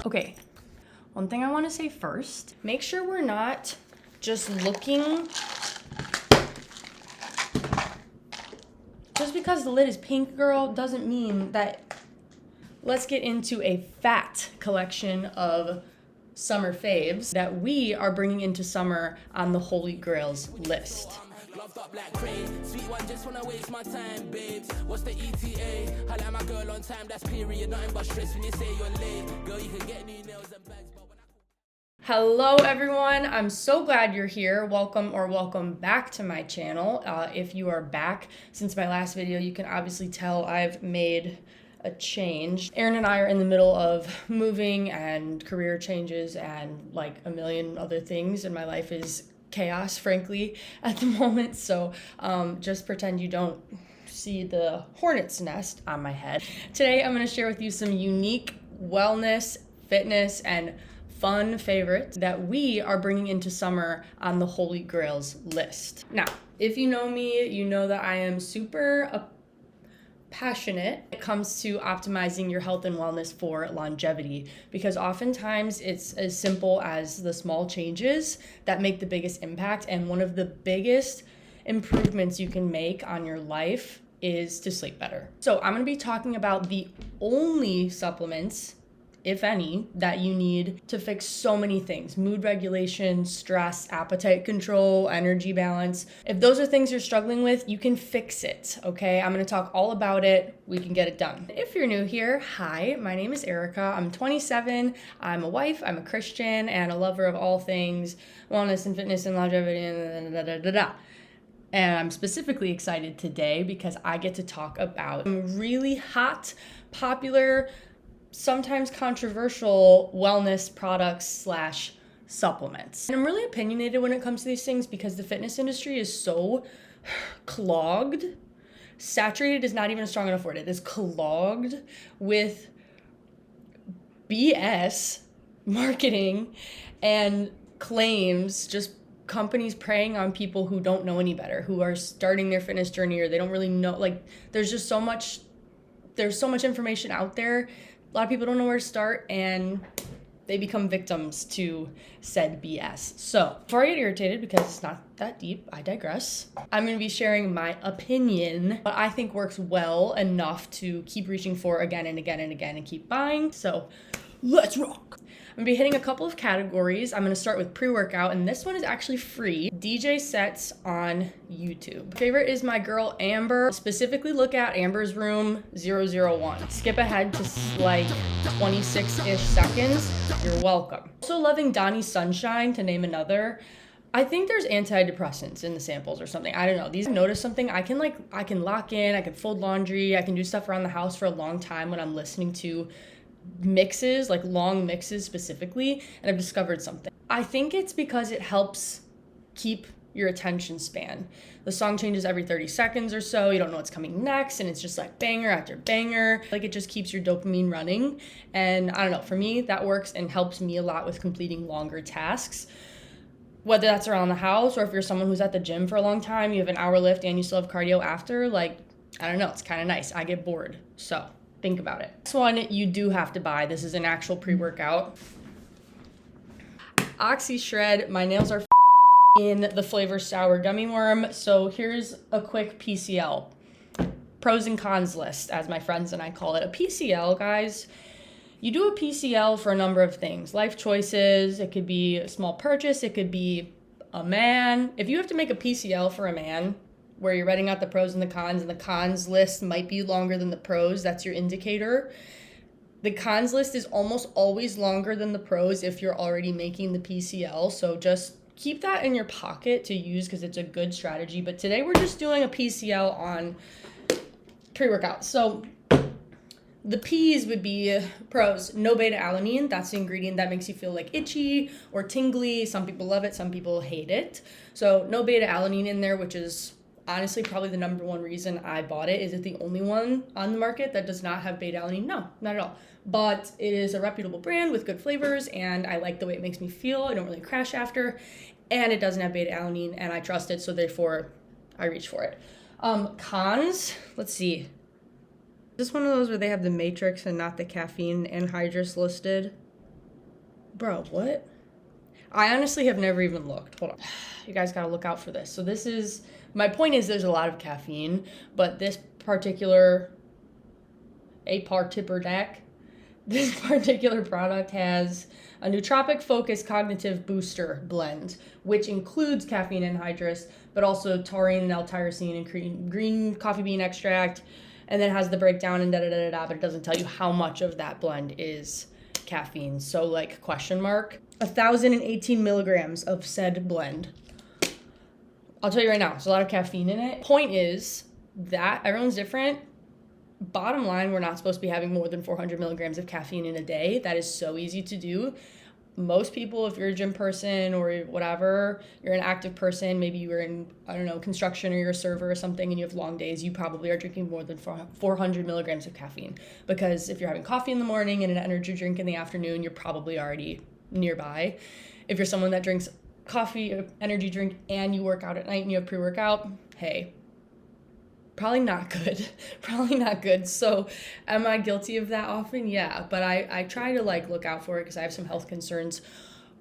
Okay, one thing I want to say first, make sure we're not just looking, just because the lid is pink, girl, doesn't mean that. Let's get into a fat collection of summer faves that we are bringing into summer on the Holy Grails list. Loved up like crane, sweet one, just wanna waste my time, babes. What's the ETA? I like my girl on time, that's period. Nothing but stress when you say you're late. Girl, you can get new nails and bags, but when Hello everyone, I'm so glad you're here. Welcome back to my channel. If you are back since my last video, you can obviously tell I've made a change. Erin and I are in the middle of moving and career changes and like a million other things, and my life is chaos, frankly, at the moment. So just pretend you don't see the hornet's nest on my head. Today, I'm going to share with you some unique wellness, fitness, and fun favorites that we are bringing into summer on the Holy Grails list. Now, if you know me, you know that I am super passionate when it comes to optimizing your health and wellness for longevity, because oftentimes it's as simple as the small changes that make the biggest impact. And one of the biggest improvements you can make on your life is to sleep better. So I'm going to be talking about the only supplements, if any, that you need to fix so many things: mood regulation, stress, appetite control, energy balance. If those are things you're struggling with, you can fix it, okay? I'm gonna talk all about it. We can get it done. If you're new here, hi, my name is Erika. I'm 27. I'm a wife, I'm a Christian, and a lover of all things wellness and fitness and longevity and And I'm specifically excited today because I get to talk about some really hot, popular, sometimes controversial wellness products slash supplements. And I'm really opinionated when it comes to these things because the fitness industry is so clogged. Saturated is not even a strong enough word. It is clogged with BS marketing and claims, just companies preying on people who don't know any better, who are starting their fitness journey, or they don't really know. Like, there's so much information out there. A lot of people don't know where to start, and they become victims to said BS. So before I get irritated, because it's not that deep, I digress, I'm going to be sharing my opinion, but I think works well enough to keep reaching for again and again and again and keep buying. So let's rock. I'm gonna be hitting a couple of categories. I'm gonna start with pre-workout, and this one is actually free. DJ sets on YouTube. Favorite is my girl Amber. Specifically look at Amber's Room 001. Skip ahead to like 26-ish seconds. You're welcome. Also loving Donnie Sunshine, to name another. I think there's antidepressants in the samples or something. I don't know. These notice something. I can lock in, I can fold laundry, I can do stuff around the house for a long time when I'm listening to mixes, like long mixes specifically, and I've discovered something. I think it's because it helps keep your attention span. The song changes every 30 seconds or so. You don't know what's coming next, and it's just like banger after banger. Like, it just keeps your dopamine running. And I don't know, for me, that works and helps me a lot with completing longer tasks. Whether that's around the house, or if you're someone who's at the gym for a long time, you have an hour lift and you still have cardio after, like, I don't know, it's kind of nice. I get bored, so think about it. This one you do have to buy. This is an actual pre-workout. Oxyshred. My nails are in the flavor sour gummy worm. So here's a quick PCL. Pros and cons list, as my friends and I call it. A PCL, guys, you do a PCL for a number of things. Life choices. It could be a small purchase. It could be a man. If you have to make a PCL for a man, where you're writing out the pros and the cons list might be longer than the pros, that's your indicator. The cons list is almost always longer than the pros if you're already making the PCL, so just keep that in your pocket to use because it's a good strategy. But today we're just doing a PCL on pre-workout. So the P's would be pros: no beta-alanine. That's the ingredient that makes you feel like itchy or tingly. Some people love it, some people hate it. So no beta-alanine in there, which is honestly probably the number one reason I bought it. Is it the only one on the market that does not have beta-alanine? No, not at all. But it is a reputable brand with good flavors, and I like the way it makes me feel. I don't really crash after, and it doesn't have beta-alanine, and I trust it, so therefore I reach for it. Cons, let's see. Is this one of those where they have the matrix and not the caffeine anhydrous listed? Bro, what? I honestly have never even looked. Hold on. You guys gotta look out for this. So this is, my point is there's a lot of caffeine, but this particular this particular product has a nootropic focused cognitive booster blend, which includes caffeine anhydrous, but also taurine and L-tyrosine and green coffee bean extract, and then has the breakdown and da-da-da-da-da, but it doesn't tell you how much of that blend is caffeine. So like, question mark, 1,018 milligrams of said blend. I'll tell you right now, there's a lot of caffeine in it. Point is that everyone's different. Bottom line, we're not supposed to be having more than 400 milligrams of caffeine in a day. That is so easy to do. Most people, if you're a gym person or whatever, you're an active person, maybe you were in, I don't know, construction or you're a server or something and you have long days, you probably are drinking more than 400 milligrams of caffeine. Because if you're having coffee in the morning and an energy drink in the afternoon, you're probably already nearby. If you're someone that drinks coffee, energy drink, and you work out at night and you have pre-workout, hey, probably not good. Probably not good. So am I guilty of that often? Yeah, but I try to like look out for it because I have some health concerns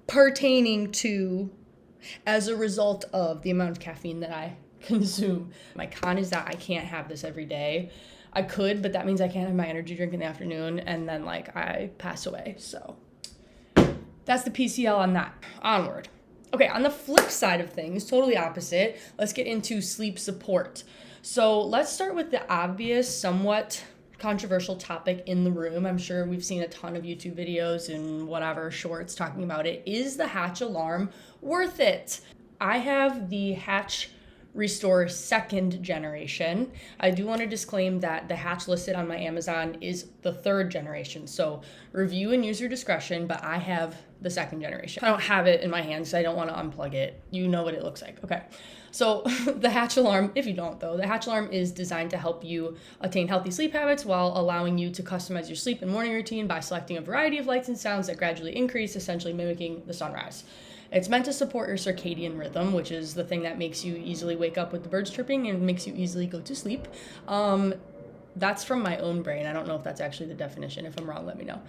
pertaining to as a result of the amount of caffeine that I consume. My con is that I can't have this every day. I could, but that means I can't have my energy drink in the afternoon and then like I pass away. So that's the PCL on that. Onward. Okay, on the flip side of things, totally opposite, let's get into sleep support. So let's start with the obvious, somewhat controversial topic in the room. I'm sure we've seen a ton of YouTube videos and whatever shorts talking about it. Is the Hatch alarm worth it? I have the Hatch Restore 2nd generation. I do want to disclaim that the Hatch listed on my Amazon is the 3rd generation. So review and use your discretion, but I have the 2nd generation. I don't have it in my hands, so I don't want to unplug it. You know what it looks like. Okay. So the Hatch alarm, if you don't though, the Hatch alarm is designed to help you attain healthy sleep habits while allowing you to customize your sleep and morning routine by selecting a variety of lights and sounds that gradually increase, essentially mimicking the sunrise. It's meant to support your circadian rhythm, which is the thing that makes you easily wake up with the birds chirping and makes you easily go to sleep. That's from my own brain. I don't know if that's actually the definition. If I'm wrong, let me know.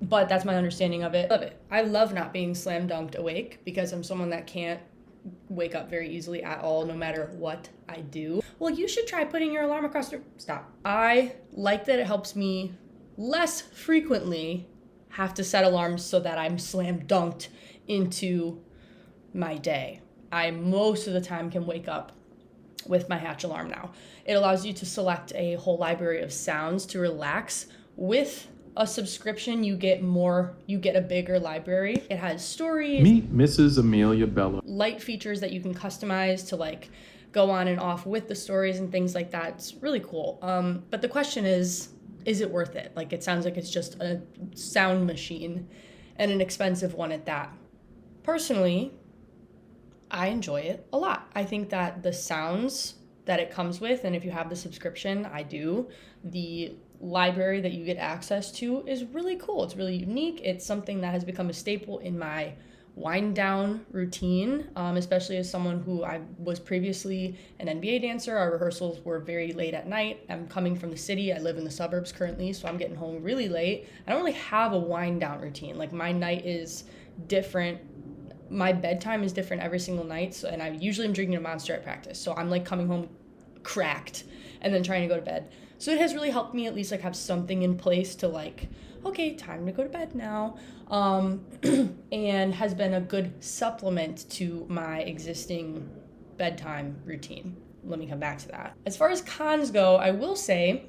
But that's my understanding of it. Love it. I love not being slam dunked awake because I'm someone that can't wake up very easily at all, no matter what I do. Well, you should try putting your alarm across your... Stop. I like that it helps me less frequently have to set alarms so that I'm slam dunked into my day. I most of the time can wake up with my Hatch alarm now. It allows you to select a whole library of sounds to relax. With a subscription, you get a bigger library. It has stories. Meet Mrs. Amelia Bella. Light features that you can customize to like go on and off with the stories and things like that. It's really cool. But the question is it worth it? Like, it sounds like it's just a sound machine and an expensive one at that. Personally, I enjoy it a lot. I think that the sounds that it comes with, and if you have the subscription, I do, the library that you get access to is really cool. It's really unique. It's something that has become a staple in my wind down routine, especially as someone who I was previously an NBA dancer. Our rehearsals were very late at night. I'm coming from the city. I live in the suburbs currently, so I'm getting home really late. I don't really have a wind down routine. Like, my night is different. My bedtime is different every single night, so, and I usually am drinking a Monster at practice, so I'm like coming home cracked and then trying to go to bed. So it has really helped me at least like have something in place to like, okay, time to go to bed now, and has been a good supplement to my existing bedtime routine. Let me come back to that. As far as cons go, I will say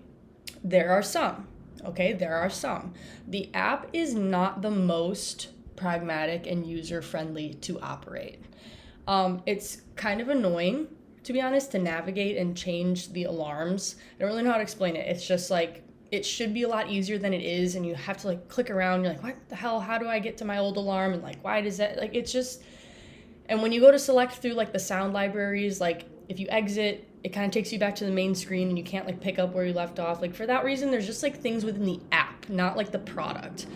there are some. Okay, there are some. The app is not the most pragmatic and user-friendly to operate. It's kind of annoying, to be honest, to navigate and change the alarms. I don't really know how to explain it. It's just like, it should be a lot easier than it is, and you have to like click around. You're like, what the hell? How do I get to my old alarm? And like, why does that, like, it's just, and when you go to select through like the sound libraries, like if you exit, it kind of takes you back to the main screen and you can't like pick up where you left off. Like, for that reason, there's just like things within the app, not like the product.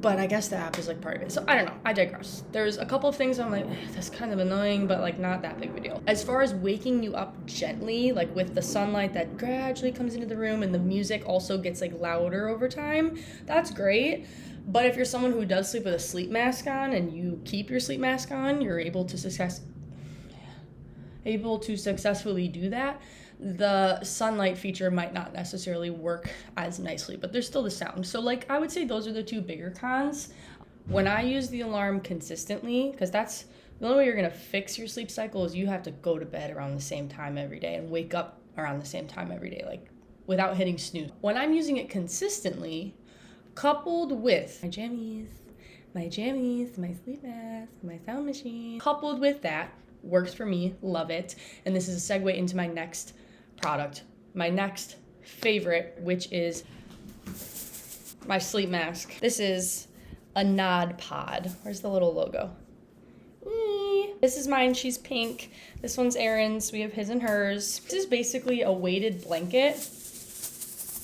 but I guess the app is like part of it. So I don't know, I digress. There's a couple of things I'm like, that's kind of annoying, but like not that big of a deal. As far as waking you up gently, like with the sunlight that gradually comes into the room and the music also gets like louder over time, that's great. But if you're someone who does sleep with a sleep mask on and you keep your sleep mask on, you're able to successfully do that. The sunlight feature might not necessarily work as nicely, but there's still the sound. So like I would say those are the two bigger cons. When I use the alarm consistently, because that's the only way you're gonna fix your sleep cycle is you have to go to bed around the same time every day and wake up around the same time every day, like without hitting snooze. When I'm using it consistently, coupled with my jammies, my sleep mask, my sound machine, coupled with that, works for me, love it. And this is a segue into my next product, my next favorite, which is my sleep mask. This is a NodPod. Where's the little logo? This is mine, she's pink. This one's Erin's, we have his and hers. This is basically a weighted blanket.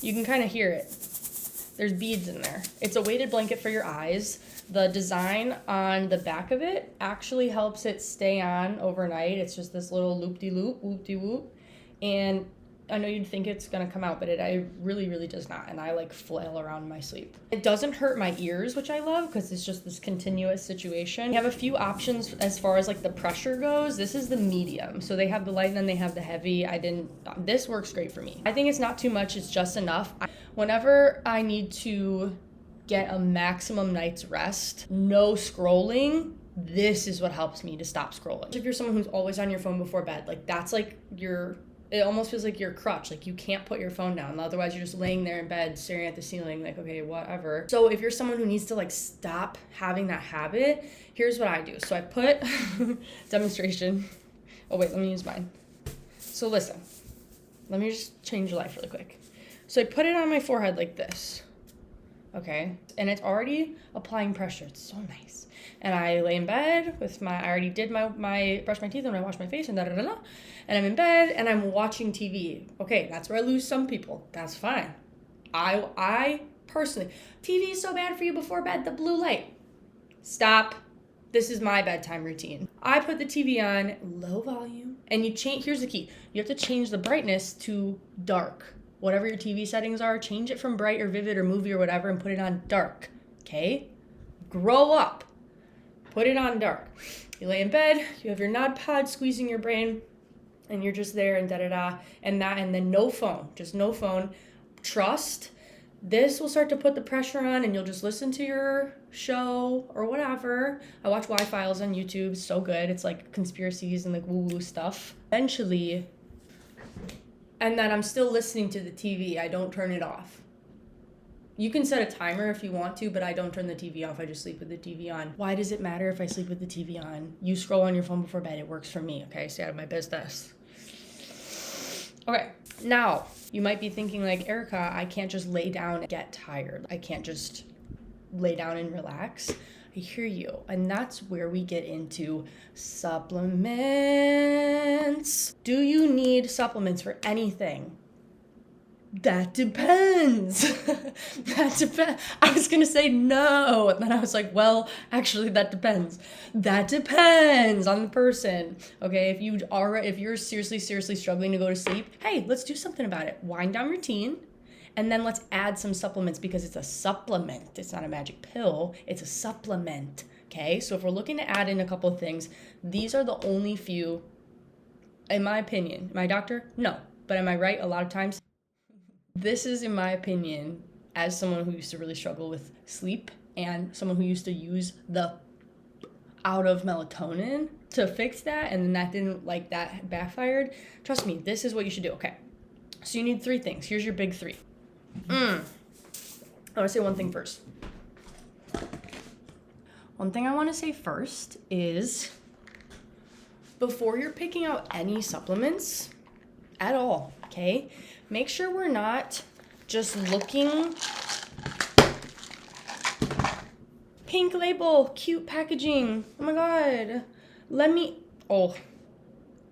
You can kind of hear it. There's beads in there. It's a weighted blanket for your eyes. The design on the back of it actually helps it stay on overnight. It's just this little loop-de-loop, whoop-de-whoop. And I know you'd think it's gonna come out, but it really does not. And I like flail around in my sleep. It doesn't hurt my ears, which I love because it's just this continuous situation. You have a few options as far as like the pressure goes. This is the medium. So they have the light and then they have the heavy. This works great for me. I think it's not too much, it's just enough. Whenever I need to get a maximum night's rest, no scrolling, this is what helps me to stop scrolling. If you're someone who's always on your phone before bed, like that's like it almost feels like your crutch, like you can't put your phone down, otherwise you're just laying there in bed staring at the ceiling like, okay, whatever. So if you're someone who needs to like stop having that habit, here's what I do. So I put demonstration. Oh wait, let me use mine. So listen, let me just change your life really quick. So I put it on my forehead like this, okay? And it's already applying pressure, it's so nice. And I lay in bed with I already did my brush my teeth and I wash my face and and I'm in bed and I'm watching TV. Okay, that's where I lose some people. That's fine. I personally, TV is so bad for you before bed, the blue light. Stop. This is my bedtime routine. I put the TV on low volume and here's the key. You have to change the brightness to dark. Whatever your TV settings are, change it from bright or vivid or movie or whatever and put it on dark, okay? Grow up. Put it on dark. You lay in bed, you have your NodPod squeezing your brain, and you're just there and da-da-da, and then no phone, just no phone. Trust, this will start to put the pressure on and you'll just listen to your show or whatever. I watch Y-Files on YouTube, so good. It's like conspiracies and like woo-woo stuff. Eventually, and then I'm still listening to the TV, I don't turn it off. You can set a timer if you want to, but I don't turn the TV off. I just sleep with the TV on. Why does it matter if I sleep with the TV on? You scroll on your phone before bed. It works for me, okay? Stay out of my business. Okay, now you might be thinking like, Erika, I can't just lay down and get tired. I can't just lay down and relax. I hear you. And that's where we get into supplements. Do you need supplements for anything? That depends. That depends. I was gonna say no, and then I was like, well, actually, that depends. That depends on the person. Okay, if you're seriously struggling to go to sleep, hey, let's do something about it. Wind down routine, and then let's add some supplements because it's a supplement. It's not a magic pill. It's a supplement. Okay, so if we're looking to add in a couple of things, these are the only few, in my opinion. Am I a doctor? No, but am I right? A lot of times. This is, in my opinion, as someone who used to really struggle with sleep and someone who used to use the out of melatonin to fix that, and then that backfired. Trust me, this is what you should do. Okay, so you need 3 things. Here's your big 3. I want to say one thing first. One thing I want to say first is before you're picking out any supplements at all, okay, make sure we're not just looking. Pink label, cute packaging. Oh my god.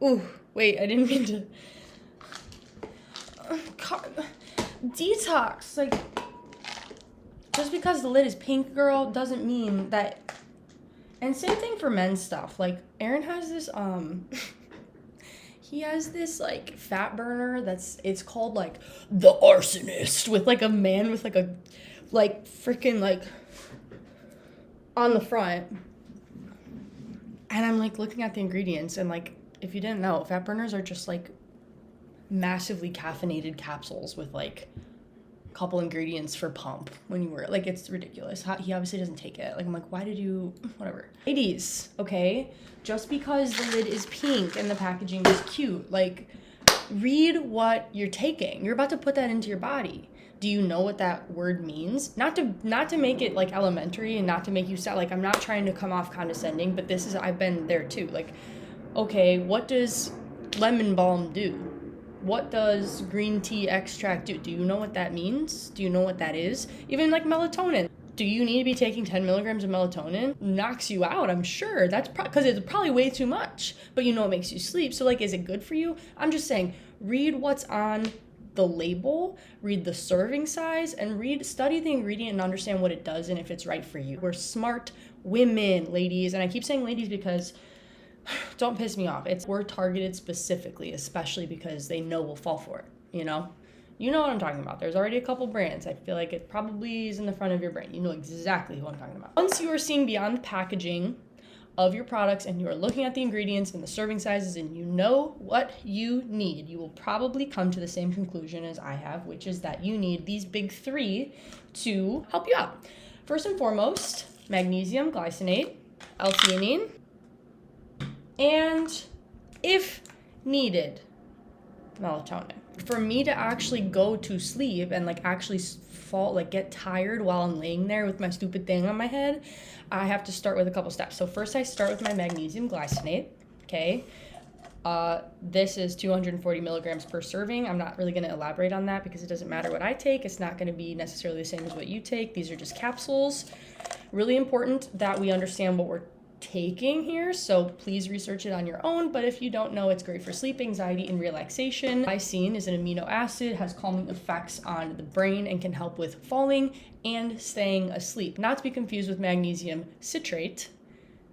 Ooh, wait, I didn't mean to. Detox, like, just because the lid is pink, girl, doesn't mean that. And same thing for men's stuff. Like, Aaron has this, he has this, like, fat burner it's called, like, the Arsonist, with, like, a man with, like, a, like, freaking, like, on the front. And I'm, like, looking at the ingredients, and, like, if you didn't know, fat burners are just, like, massively caffeinated capsules with, like, couple ingredients for pump when you work. Like, it's ridiculous. He obviously doesn't take it. Like, I'm like, why did you, whatever. Ladies, okay? Just because the lid is pink and the packaging is cute, like, read what you're taking. You're about to put that into your body. Do you know what that word means? Not to make it, like, elementary and not to make you sound like, I'm not trying to come off condescending, but this is, I've been there too. Like, okay, what does lemon balm do? What does green tea extract do? Do you know what that means? Do you know what that is? Even, like, melatonin. Do you need to be taking 10 milligrams of melatonin? Knocks you out, I'm sure. That's because it's probably way too much. But you know it makes you sleep. So, like, is it good for you? I'm just saying, read what's on the label, read the serving size, and study the ingredient and understand what it does and if it's right for you. We're smart women, ladies. And I keep saying ladies because don't piss me off. We're targeted specifically, especially because they know we'll fall for it, you know? You know what I'm talking about. There's already a couple brands. I feel like it probably is in the front of your brain. You know exactly who I'm talking about. Once you are seeing beyond the packaging of your products and you are looking at the ingredients and the serving sizes and you know what you need, you will probably come to the same conclusion as I have, which is that you need these big three to help you out. First and foremost, magnesium, glycinate, L-Theanine, and if needed, melatonin. For me to actually go to sleep and, like, actually fall, like, get tired while I'm laying there with my stupid thing on my head, I have to start with a couple steps. So first I start with my magnesium glycinate, okay? This is 240 milligrams per serving. I'm not really gonna elaborate on that because it doesn't matter what I take. It's not gonna be necessarily the same as what you take. These are just capsules. Really important that we understand what we're taking here, so please research it on your own. But if you don't know, it's great for sleep, anxiety, and relaxation. Glycine is an amino acid, has calming effects on the brain, and can help with falling and staying asleep. Not to be confused with magnesium citrate.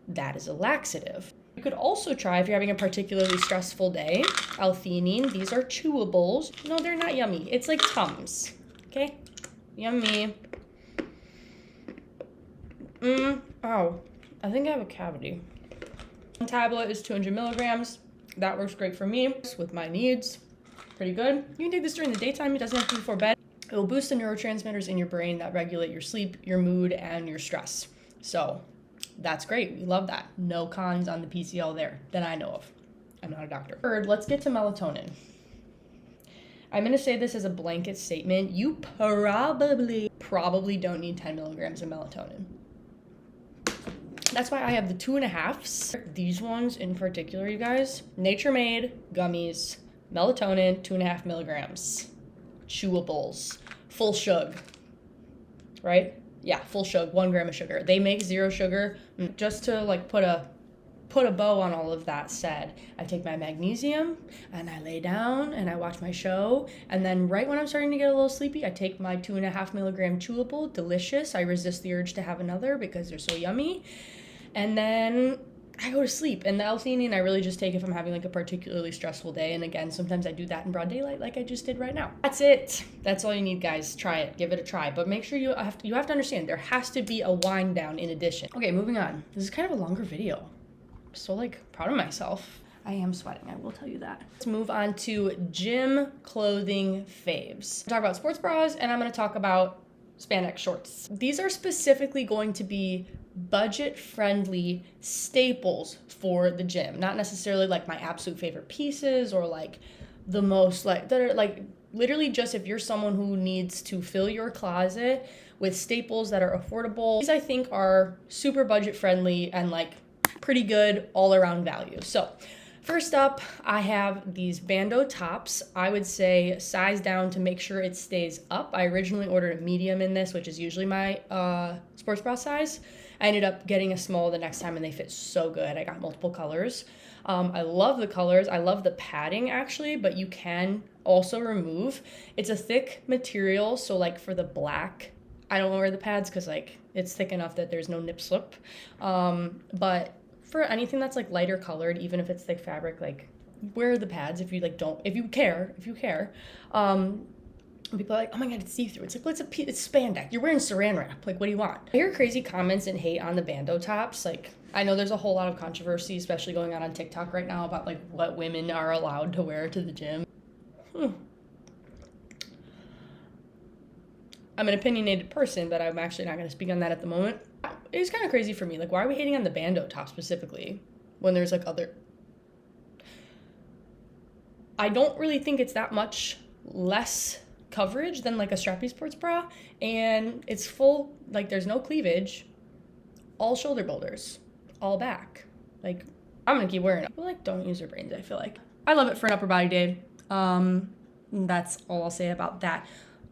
That is a laxative. You could also try, if you're having a particularly stressful day, L-Theanine. These are chewables. No, they're not yummy. It's like Tums, okay? Yummy. Oh. I think I have a cavity. One tablet is 200 milligrams. That works great for me with my needs. Pretty good. You can take this during the daytime. It doesn't have to be before bed. It will boost the neurotransmitters in your brain that regulate your sleep, your mood, and your stress. So that's great. We love that. No cons on the PCL there that I know of. I'm not a doctor. Third, let's get to melatonin. I'm going to say this as a blanket statement. You probably don't need 10 milligrams of melatonin. That's why I have the 2.5s. These ones in particular, you guys. Nature Made gummies, melatonin, 2.5 milligrams. Chewables, full sugar, right? Yeah, full sugar, 1 gram of sugar. They make 0 sugar. Just to, like, put a bow on all of that said, I take my magnesium and I lay down and I watch my show. And then right when I'm starting to get a little sleepy, I take my 2.5 milligram chewable, delicious. I resist the urge to have another because they're so yummy. And then I go to sleep. And the L-Theanine I really just take if I'm having, like, a particularly stressful day. And again, sometimes I do that in broad daylight like I just did right now. That's it. That's all you need, guys. Try it. Give it a try. But make sure you have to understand there has to be a wind down in addition. Okay, moving on. This is kind of a longer video. I'm so, like, proud of myself. I am sweating, I will tell you that. Let's move on to gym clothing faves. I'll talk about sports bras and I'm gonna talk about spandex shorts. These are specifically going to be budget-friendly staples for the gym. Not necessarily like my absolute favorite pieces or like the most like, that are like literally just if you're someone who needs to fill your closet with staples that are affordable. These I think are super budget-friendly and like pretty good all-around value. So first up, I have these bandeau tops. I would say size down to make sure it stays up. I originally ordered a medium in this, which is usually my sports bra size. I ended up getting a small the next time and they fit so good. I got multiple colors. I love the colors. I love the padding actually, but you can also remove. It's a thick material, so like for the black I don't wear the pads because like it's thick enough that there's no nip slip. But for anything that's like lighter colored, even if it's thick fabric, like wear the pads if you like don't, if you care. People are like, oh my god, it's see-through. It's like, it's spandex. You're wearing saran wrap. Like, what do you want? I hear crazy comments and hate on the bandeau tops. Like, I know there's a whole lot of controversy, especially going on TikTok right now about like what women are allowed to wear to the gym. I'm an opinionated person, but I'm actually not going to speak on that at the moment. It's kind of crazy for me. Like, why are we hating on the bandeau top specifically when there's like other... I don't really think it's that much less coverage than like a strappy sports bra, and it's full, like there's no cleavage, all shoulder boulders, all back. Like, I'm gonna keep wearing it. Like, don't use your brains, I feel like. I love it for an upper body day. That's all I'll say about that.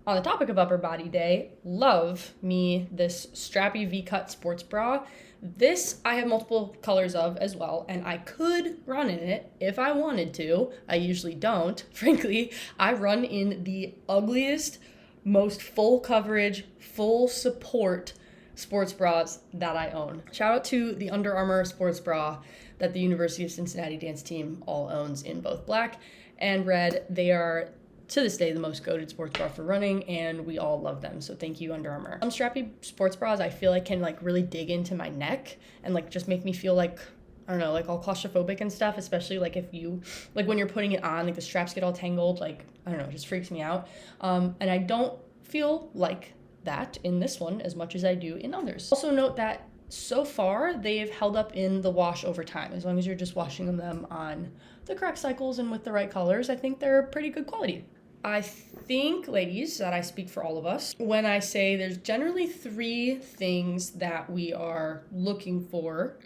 On the topic of upper body day, love me this strappy V-cut sports bra. This I have multiple colors of as well, and I could run in it if I wanted to. I usually don't, frankly. I run in the ugliest, most full coverage, full support sports bras that I own. Shout out to the Under Armour sports bra that the University of Cincinnati dance team all owns in both black and red. They are, to this day, the most goated sports bra for running, and we all love them. So thank you, Under Armour. Some strappy sports bras I feel like can like really dig into my neck and like just make me feel like, I don't know, like all claustrophobic and stuff, especially like if you, like when you're putting it on, like the straps get all tangled, like, I don't know, it just freaks me out. And I don't feel like that in this one as much as I do in others. Also note that so far they've held up in the wash over time. As long as you're just washing them on the correct cycles and with the right colors, I think they're pretty good quality. I think, ladies, that I speak for all of us when I say there's generally 3 things that we are looking for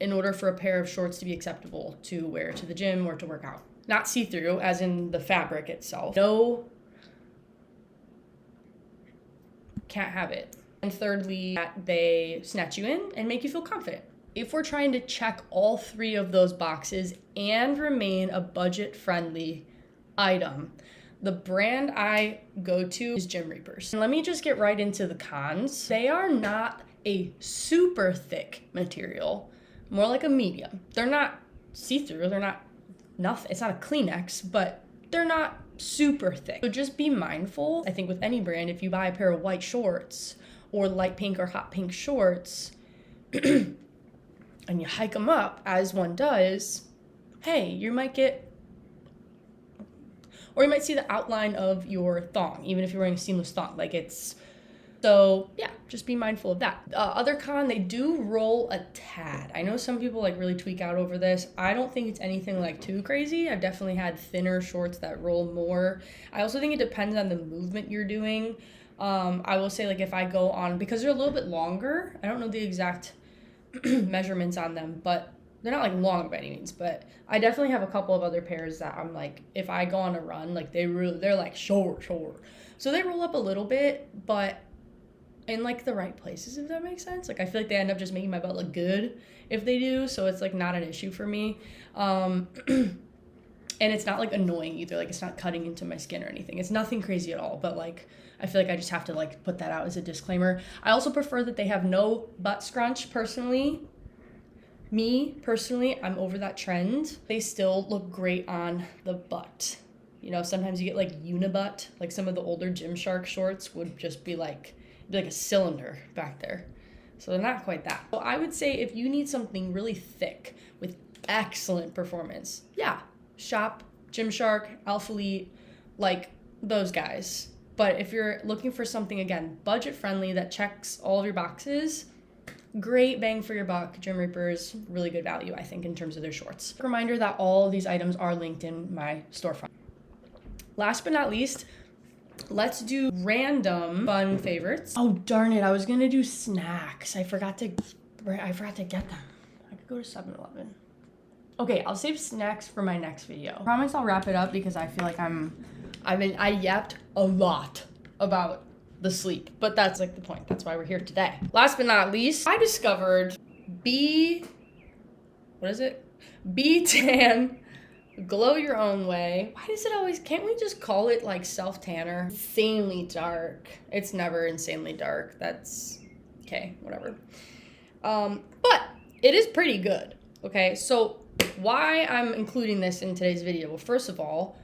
in order for a pair of shorts to be acceptable to wear to the gym or to work out. Not see-through, as in the fabric itself. No, can't have it. And thirdly, that they snatch you in and make you feel confident. If we're trying to check all 3 of those boxes and remain a budget-friendly item, the brand I go to is Gymreapers. And let me just get right into the cons. They are not a super thick material, more like a medium. They're not see-through, they're not nothing. It's not a Kleenex, but they're not super thick. So just be mindful. I think with any brand, if you buy a pair of white shorts or light pink or hot pink shorts and you hike them up, as one does, hey, you might get, or you might see the outline of your thong, even if you're wearing a seamless thong. Like it's, so yeah, just be mindful of that. Other con, they do roll a tad. I know some people like really tweak out over this. I don't think it's anything like too crazy. I've definitely had thinner shorts that roll more. I also think it depends on the movement you're doing. I will say like if I go on, because they're a little bit longer, I don't know the exact measurements on them, but they're not like long by any means, but I definitely have a couple of other pairs that I'm like, if I go on a run, like they're like short. So they roll up a little bit, but in like the right places, if that makes sense. Like I feel like they end up just making my butt look good if they do, so it's like not an issue for me. And it's not like annoying either, like it's not cutting into my skin or anything. It's nothing crazy at all, but like I feel like I just have to like put that out as a disclaimer. I also prefer that they have no butt scrunch personally. Me, personally, I'm over that trend. They still look great on the butt. You know, sometimes you get like unibutt, like some of the older Gymshark shorts would just be like a cylinder back there. So they're not quite that. So I would say if you need something really thick with excellent performance, yeah, shop Gymshark, Alpha Elite, like those guys. But if you're looking for something, again, budget friendly that checks all of your boxes, great bang for your buck. Gymreapers, really good value, I think, in terms of their shorts. Reminder that all of these items are linked in my storefront. Last but not least, let's do random fun favorites. Oh, darn it. I was going to do snacks. I forgot to get them. I could go to 7-Eleven. Okay, I'll save snacks for my next video. I promise I'll wrap it up because I feel like I yapped a lot about the sleep, but that's like the point. That's why we're here today. Last but not least, I discovered b.tan Glow Your Own Way. Why does it always, can't we just call it like self-tanner? Insanely dark. It's never insanely dark. That's, okay, whatever. But it is pretty good, okay? So why I'm including this in today's video? Well, first of all,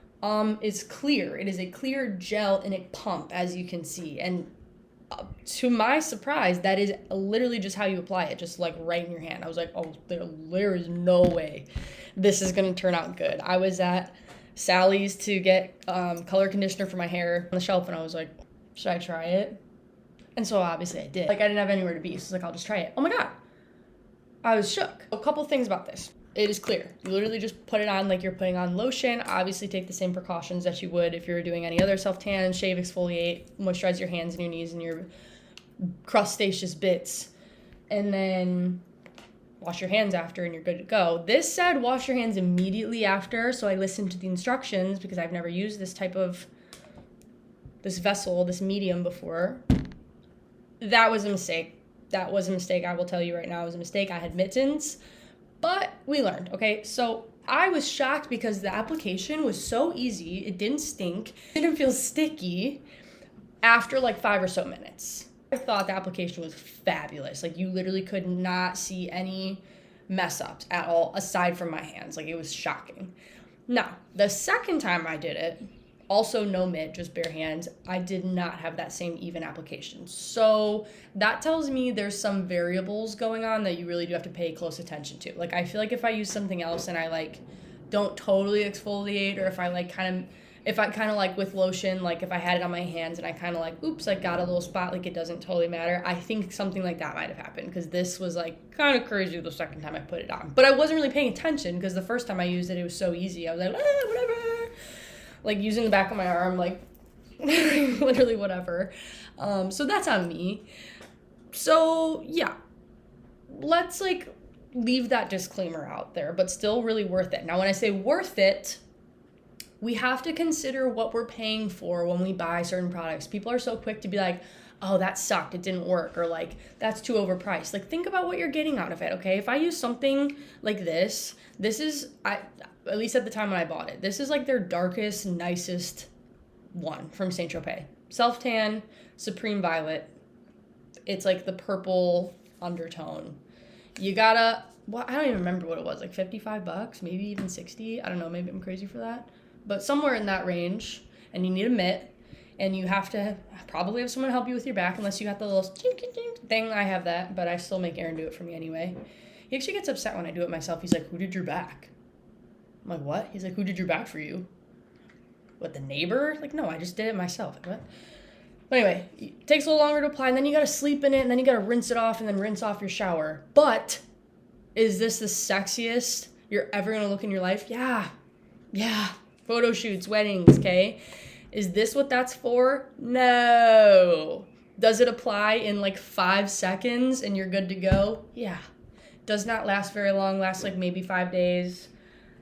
it's clear. It is a clear gel in a pump, as you can see. And to my surprise, that is literally just how you apply it, just like right in your hand. I was like, oh, there is no way this is gonna turn out good. I was at Sally's to get color conditioner for my hair on the shelf, and I was like, should I try it? And so obviously I did. Like, I didn't have anywhere to be, so I was like, I'll just try it. Oh my God, I was shook. A couple things about this. It is clear. You literally just put it on like you're putting on lotion. Obviously take the same precautions that you would if you were doing any other self-tan, shave, exfoliate, moisturize your hands and your knees and your crustaceous bits. And then wash your hands after and you're good to go. This said wash your hands immediately after, so I listened to the instructions because I've never used this type of, this vessel, this medium before. That was a mistake. That was a mistake. I will tell you right now, it was a mistake. I had mittens. But we learned, okay? So I was shocked because the application was so easy. It didn't stink. It didn't feel sticky after like 5 or so minutes. I thought the application was fabulous. Like, you literally could not see any mess ups at all aside from my hands. Like, it was shocking. Now, the second time I did it, also no mitt, just bare hands, I did not have that same even application. So that tells me there's some variables going on that you really do have to pay close attention to. Like, I feel like if I use something else and I like don't totally exfoliate, or if I kind of like with lotion, like if I had it on my hands and I kind of like, oops, I got a little spot, like it doesn't totally matter. I think something like that might have happened because this was like kind of crazy the second time I put it on. But I wasn't really paying attention because the first time I used it, it was so easy. I was like, whatever. Like using the back of my arm, like literally whatever. So that's on me. So yeah, let's like leave that disclaimer out there, but still really worth it. Now, when I say worth it, we have to consider what we're paying for when we buy certain products. People are so quick to be like, oh, that sucked, it didn't work, or like, that's too overpriced. Like, think about what you're getting out of it, okay? If I use something like this is, at least at the time when I bought it, this is like their darkest, nicest one from Saint Tropez. Self-tan, Supreme Violet. It's like the purple undertone. You gotta, well, I don't even remember what it was, like $55, maybe even 60. I don't know, maybe I'm crazy for that. But somewhere in that range, and you need a mitt, and you have to probably have someone help you with your back, unless you got the little thing. I have that, but I still make Aaron do it for me anyway. He actually gets upset when I do it myself. He's like, who did your back? I'm like, what? He's like, who did your back for you? What, the neighbor? Like, no, I just did it myself. Like, what? But anyway, it takes a little longer to apply, and then you gotta sleep in it, and then you gotta rinse it off, and then rinse off your shower. But is this the sexiest you're ever gonna look in your life? Yeah. Photo shoots, weddings, okay? Is this what that's for? No. Does it apply in like 5 seconds and you're good to go? Yeah. Does not last very long, lasts like maybe 5 days.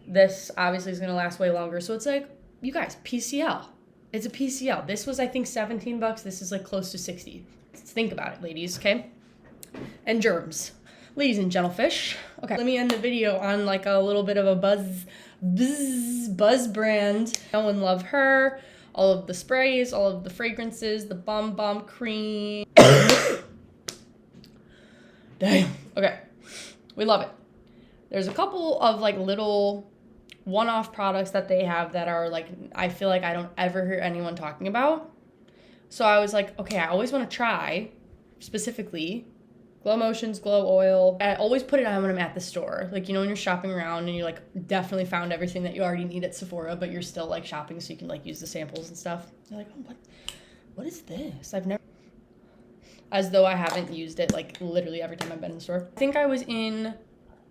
This obviously is gonna last way longer. So it's like, you guys, PCL. It's a PCL. This was, I think, $17. This is like close to 60. Think about it, ladies, okay? And germs. Ladies and gentlefish. Okay, let me end the video on like a little bit of a buzz brand. No one love her. All of the sprays, all of the fragrances, the bomb cream. Damn. Okay, we love it. There's a couple of like little one-off products that they have that are like, I feel like I don't ever hear anyone talking about. So I was like, okay, I always want to try, specifically, Glowmotions Glow Oil. I always put it on when I'm at the store. Like, you know, when you're shopping around and you like definitely found everything that you already need at Sephora, but you're still like shopping so you can like use the samples and stuff. You're like, oh, what is this? I've never, as though I haven't used it like literally every time I've been in the store. I think I was in,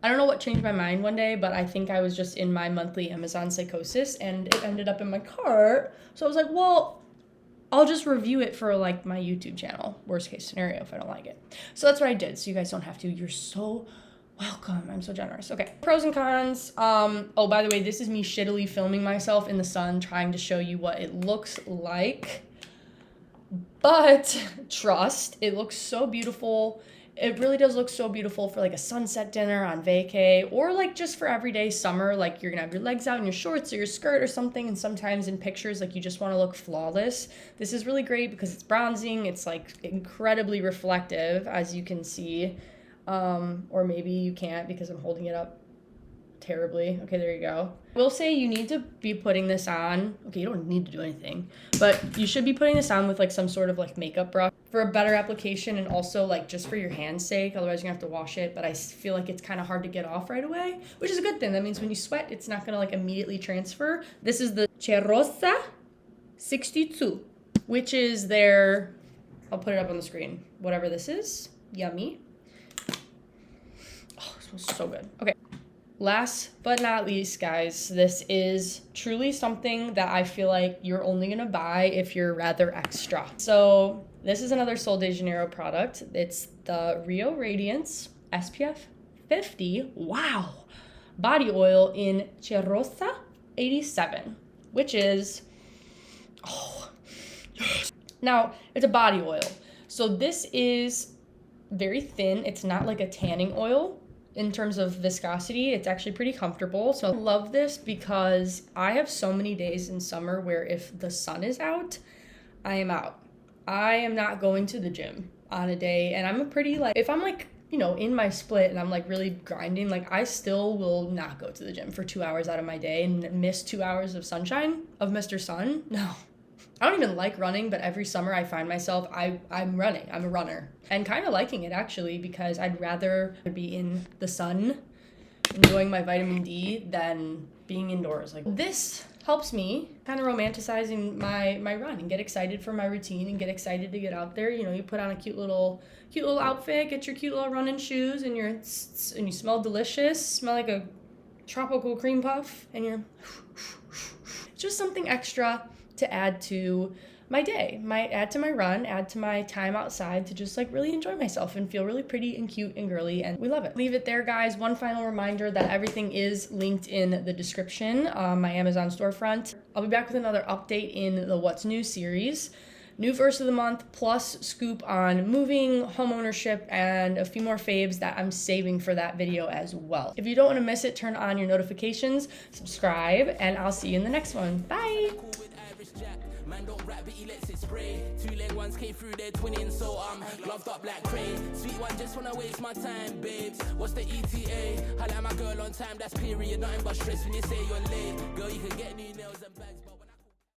I don't know what changed my mind one day, but I think I was just in my monthly Amazon psychosis and it ended up in my cart. So I was like, well, I'll just review it for like my YouTube channel. Worst case scenario if I don't like it. So that's what I did. So you guys don't have to. You're so welcome. I'm so generous. Okay. Pros and cons. Oh, by the way, this is me shittily filming myself in the sun trying to show you what it looks like. But trust, it looks so beautiful. it really does look so beautiful for like a sunset dinner on vacay, or like just for everyday summer, like you're gonna have your legs out in your shorts or your skirt or something, and sometimes in pictures like you just want to look flawless. This is really great because it's bronzing, it's like incredibly reflective, as you can see, or maybe you can't because I'm holding it up terribly. Okay, there you go. I will say you need to be putting this on. Okay, you don't need to do anything, but you should be putting this on with like some sort of like makeup brush for a better application, and also like just for your hand's sake. Otherwise you're gonna have to wash it, but I feel like it's kind of hard to get off right away, which is a good thing. That means when you sweat, it's not gonna like immediately transfer. This is the Cheirosa 62, which is their, I'll put it up on the screen, whatever this is. Yummy. Oh, it smells so good. Okay. Last but not least, guys, this is truly something that I feel like you're only going to buy if you're rather extra. So this is another Sol de Janeiro product. It's the Radiance SPF 50, wow, body oil in Cheirosa 87, which is, oh, yes. Now, it's a body oil. So this is very thin. It's not like a tanning oil. In terms of viscosity, it's actually pretty comfortable. So I love this because I have so many days in summer where if the sun is out, I am out. I am not going to the gym on a day, and I'm a pretty like, if I'm like, you know, in my split and I'm like really grinding, like I still will not go to the gym for 2 hours out of my day and miss 2 hours of sunshine of Mr. Sun. No. I don't even like running, but every summer I find myself, I'm running. I'm a runner. And kind of liking it, actually, because I'd rather be in the sun, enjoying my vitamin D, than being indoors. Like, this helps me kind of romanticizing my run and get excited for my routine and get excited to get out there. You know, you put on a cute little outfit, get your cute little running shoes, and you smell delicious, smell like a tropical cream puff, and you're just something extra to add to my day, add to my run, add to my time outside to just like really enjoy myself and feel really pretty and cute and girly, and we love it. Leave it there, guys. One final reminder that everything is linked in the description, my Amazon storefront. I'll be back with another update in the What's New series. New verse of the month, plus scoop on moving, home ownership, and a few more faves that I'm saving for that video as well. If you don't want to miss it, turn on your notifications, subscribe, and I'll see you in the next one. Bye! Man don't rap, but he lets it spray. 2-leg ones came through, they're twinning, so I'm gloved up like crane. Sweet one, just wanna waste my time, babes. What's the ETA? I like my girl on time, that's period. Nothing but stress when you say you're late. Girl, you can get new nails and bags, but